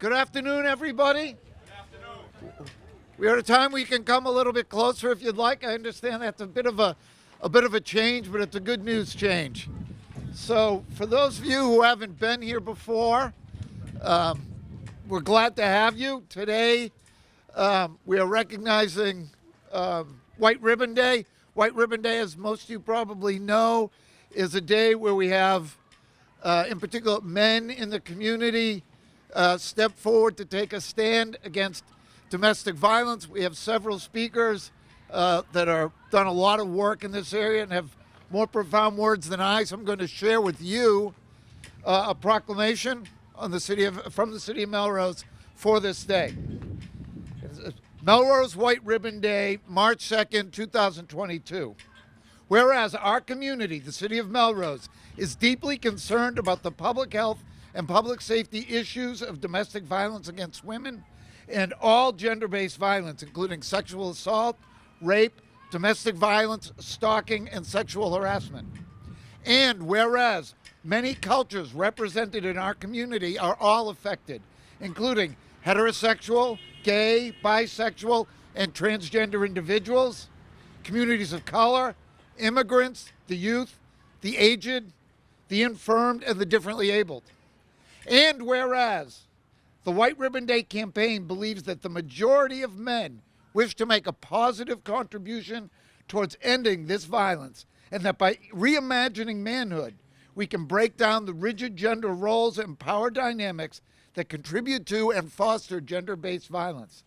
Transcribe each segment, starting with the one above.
Good afternoon, everybody. We are at a time where you can come a little bit closer if you'd like. I understand that's a bit of a change, but it's a good news change. So for those of you who haven't been here before, we're glad to have you. Today, we are recognizing White Ribbon Day. White Ribbon Day, as most of you probably know, is a day where we have, in particular, men in the community step forward to take a stand against domestic violence. We have several speakers that are done a lot of work in this area and have more profound words than I. So I'm going to share with you a proclamation on from the city of Melrose for this day. Melrose White Ribbon Day, March 2nd, 2022. Whereas our community, the city of Melrose, is deeply concerned about the public health and public safety issues of domestic violence against women and all gender-based violence, including sexual assault, rape, domestic violence, stalking, and sexual harassment. And whereas many cultures represented in our community are all affected, including heterosexual, gay, bisexual, and transgender individuals, communities of color, immigrants, the youth, the aged, the infirmed, and the differently abled. And whereas the White Ribbon Day campaign believes that the majority of men wish to make a positive contribution towards ending this violence, and that by reimagining manhood, we can break down the rigid gender roles and power dynamics that contribute to and foster gender-based violence.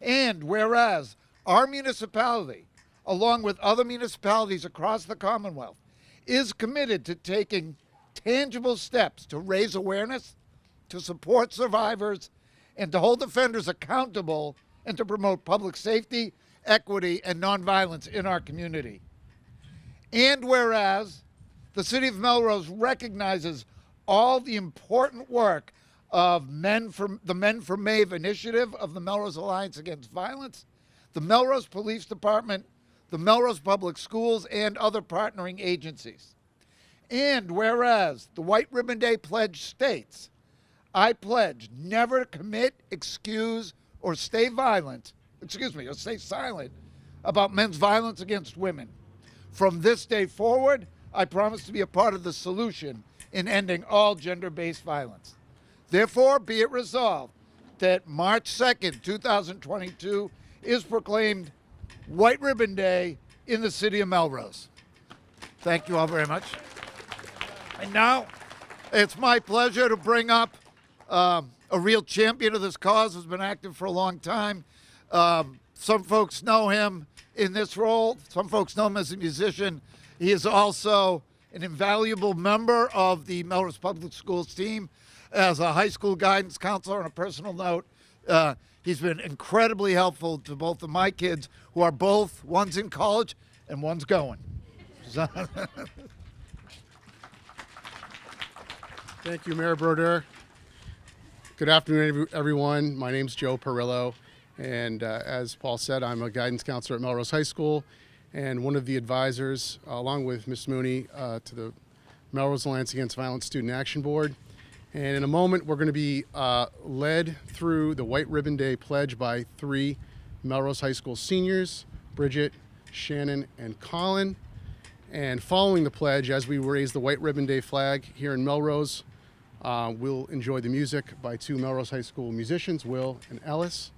And whereas our municipality, along with other municipalities across the Commonwealth, is committed to taking tangible steps to raise awareness, to support survivors, and to hold offenders accountable, and to promote public safety, equity, and nonviolence in our community. And whereas the city of Melrose recognizes all the important work of the Men for Maeve initiative of the Melrose Alliance Against Violence, the Melrose Police Department, the Melrose Public Schools, and other partnering agencies. And whereas the White Ribbon Day pledge states, I pledge never to commit, excuse, or stay silent about men's violence against women. From this day forward, I promise to be a part of the solution in ending all gender-based violence. Therefore, be it resolved that March 2nd, 2022 is proclaimed White Ribbon Day in the city of Melrose. Thank you all very much. And now, it's my pleasure to bring up a real champion of this cause who's been active for a long time. Some folks know him in this role. Some folks know him as a musician. He is also an invaluable member of the Melrose Public Schools team as a high school guidance counselor. On a personal note, he's been incredibly helpful to both of my kids, who are both, one's in college and one's going. Thank you, Mayor Brodeur. Good afternoon, everyone. My name's Joe Guarino, and as Paul said, I'm a guidance counselor at Melrose High School and one of the advisors, along with Ms. Mooney, to the Melrose Alliance Against Violence Student Action Board. And in a moment, we're going to be led through the White Ribbon Day pledge by three Melrose High School seniors, Bridget, Shannon, and Colin. And following the pledge, as we raise the White Ribbon Day flag here in Melrose, we'll enjoy the music by two Melrose High School musicians, Will and Ellis.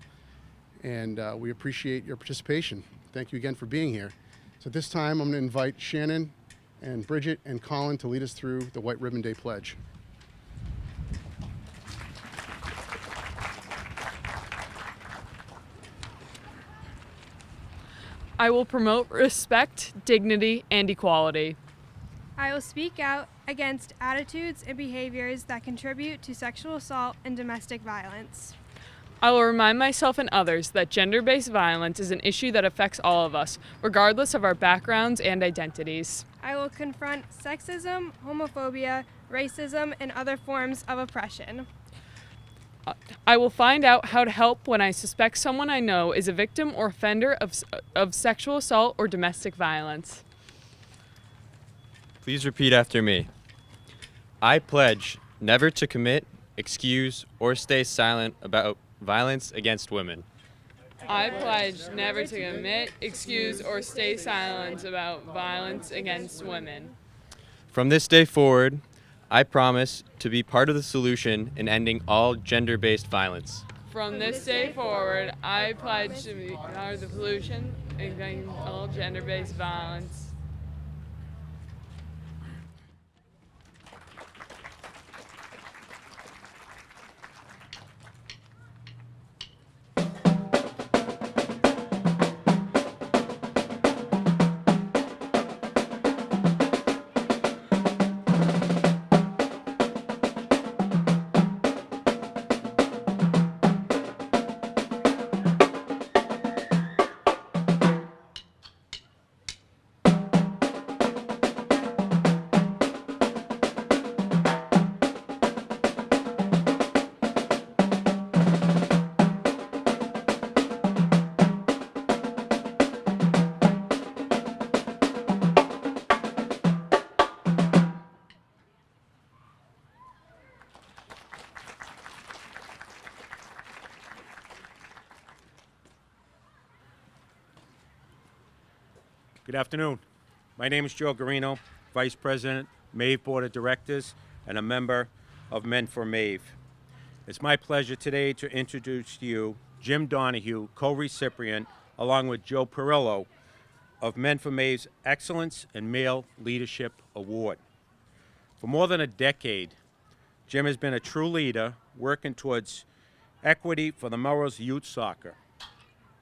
And we appreciate your participation. Thank you again for being here. So at this time, I'm going to invite Shannon and Bridget and Colin to lead us through the White Ribbon Day pledge. I will promote respect, dignity, and equality. I will speak out against attitudes and behaviors that contribute to sexual assault and domestic violence. I will remind myself and others that gender-based violence is an issue that affects all of us, regardless of our backgrounds and identities. I will confront sexism, homophobia, racism, and other forms of oppression. I will find out how to help when I suspect someone I know is a victim or offender of sexual assault or domestic violence. Please repeat after me. I pledge never to commit, excuse, or stay silent about violence against women. I pledge never to commit, excuse, or stay silent about violence against women. From this day forward, I promise to be part of the solution in ending all gender-based violence. From this day forward, I pledge to be part of the solution against all gender-based violence. Good afternoon. My name is Joe Guarino, Vice President, Mave Board of Directors, and a member of Men for Mave. It's my pleasure today to introduce to you Jim Donahue, co-recipient, along with Joe Perillo, of Men for Mave's Excellence in Male Leadership Award. For more than a decade, Jim has been a true leader working towards equity for the Melrose Youth Soccer,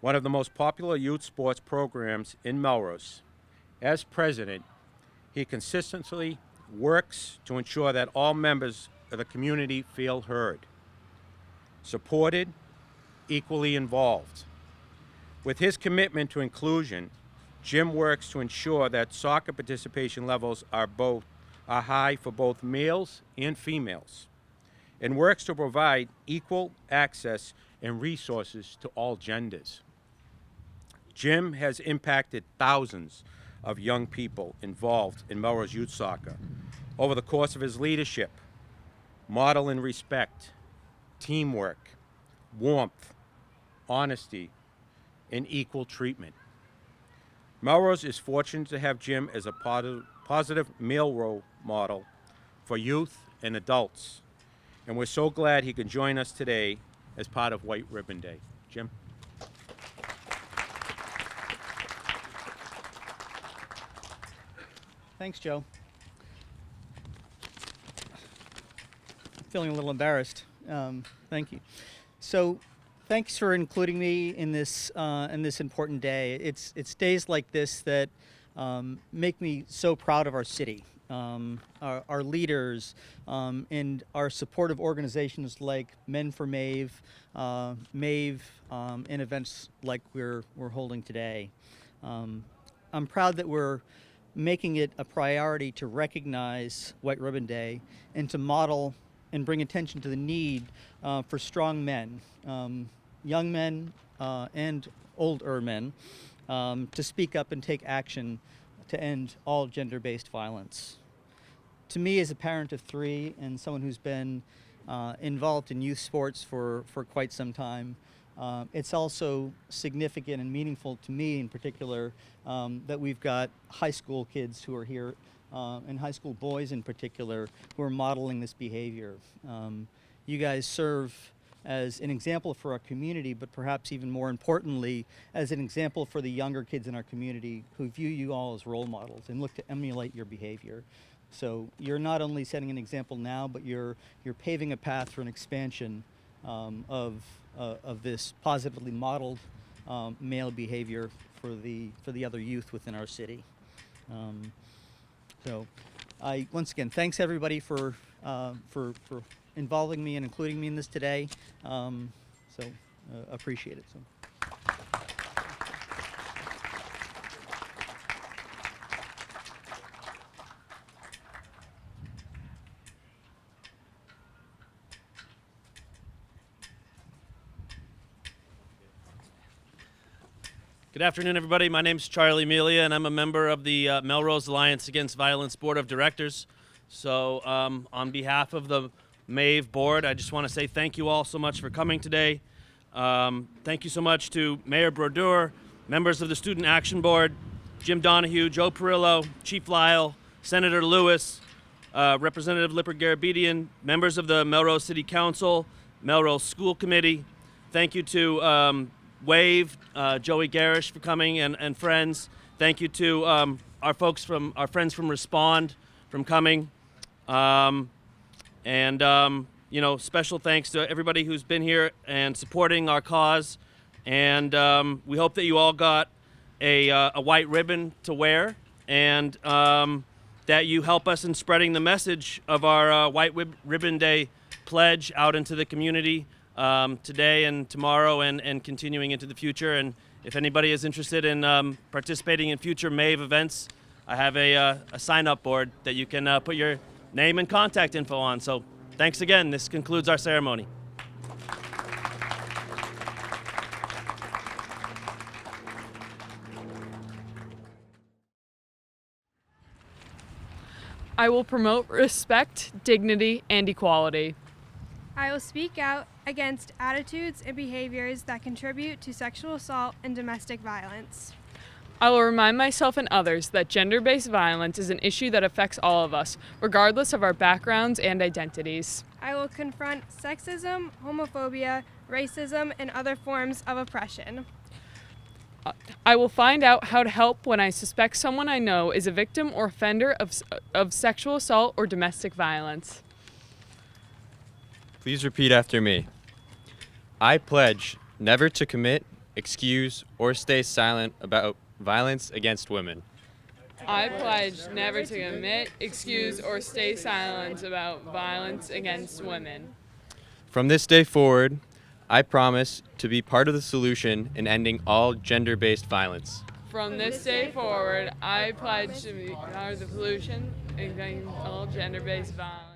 one of the most popular youth sports programs in Melrose. As president, he consistently works to ensure that all members of the community feel heard, supported, equally involved. With his commitment to inclusion, Jim works to ensure that soccer participation levels are high for both males and females, and works to provide equal access and resources to all genders. Jim has impacted thousands of young people involved in Melrose Youth Soccer over the course of his leadership, modeling respect, teamwork, warmth, honesty, and equal treatment. Melrose is fortunate to have Jim as a positive male role model for youth and adults, and we're so glad he can join us today as part of White Ribbon Day. Jim? Thanks, Joe. I'm feeling a little embarrassed. Thank you. So, thanks for including me in this important day. It's days like this that make me so proud of our city, our leaders, and our supportive organizations like Men for Mave, Mave, and events like we're holding today. I'm proud that we're making it a priority to recognize White Ribbon Day and to model and bring attention to the need for strong men, young men and older men, to speak up and take action to end all gender-based violence. To me, as a parent of three and someone who's been involved in youth sports for quite some time, it's also significant and meaningful to me in particular that we've got high school kids who are here and high school boys in particular who are modeling this behavior. You guys serve as an example for our community, but perhaps even more importantly, as an example for the younger kids in our community who view you all as role models and look to emulate your behavior. So you're not only setting an example now, but you're paving a path for an expansion of this positively modeled male behavior for the other youth within our city. So, once again, thanks everybody for involving me and including me in this today. Appreciate it. So. Good afternoon, everybody. My name is Charlie Melia, and I'm a member of the Melrose Alliance Against Violence Board of Directors. So on behalf of the Maeve board. I just want to say thank you all so much for coming today. Thank you so much to Mayor Brodeur, members of the Student Action Board, Jim Donahue, Joe Guarino, Chief Lyle, Senator Lewis, Representative Lippert-Garabedian, members of the Melrose City Council, Melrose School Committee. Thank you to Wave, Joey Garish for coming and friends. Thank you to our friends from Respond from coming. Special thanks to everybody who's been here and supporting our cause. And we hope that you all got a white ribbon to wear, and that you help us in spreading the message of our White Ribbon Day pledge out into the community today and tomorrow and continuing into the future. And if anybody is interested in participating in future Maeve events, I have a sign-up board that you can put your name and contact info on. So thanks again. This concludes our ceremony. I will promote respect, dignity, and equality. I will speak out against attitudes and behaviors that contribute to sexual assault and domestic violence. I will remind myself and others that gender-based violence is an issue that affects all of us, regardless of our backgrounds and identities. I will confront sexism, homophobia, racism, and other forms of oppression. I will find out how to help when I suspect someone I know is a victim or offender of sexual assault or domestic violence. Please repeat after me. I pledge never to commit, excuse, or stay silent about violence against women. I pledge never to commit, excuse, or stay silent about violence against women. From this day forward, I promise to be part of the solution in ending all gender-based violence. From this day forward, I pledge to be part of the solution in ending all gender-based violence.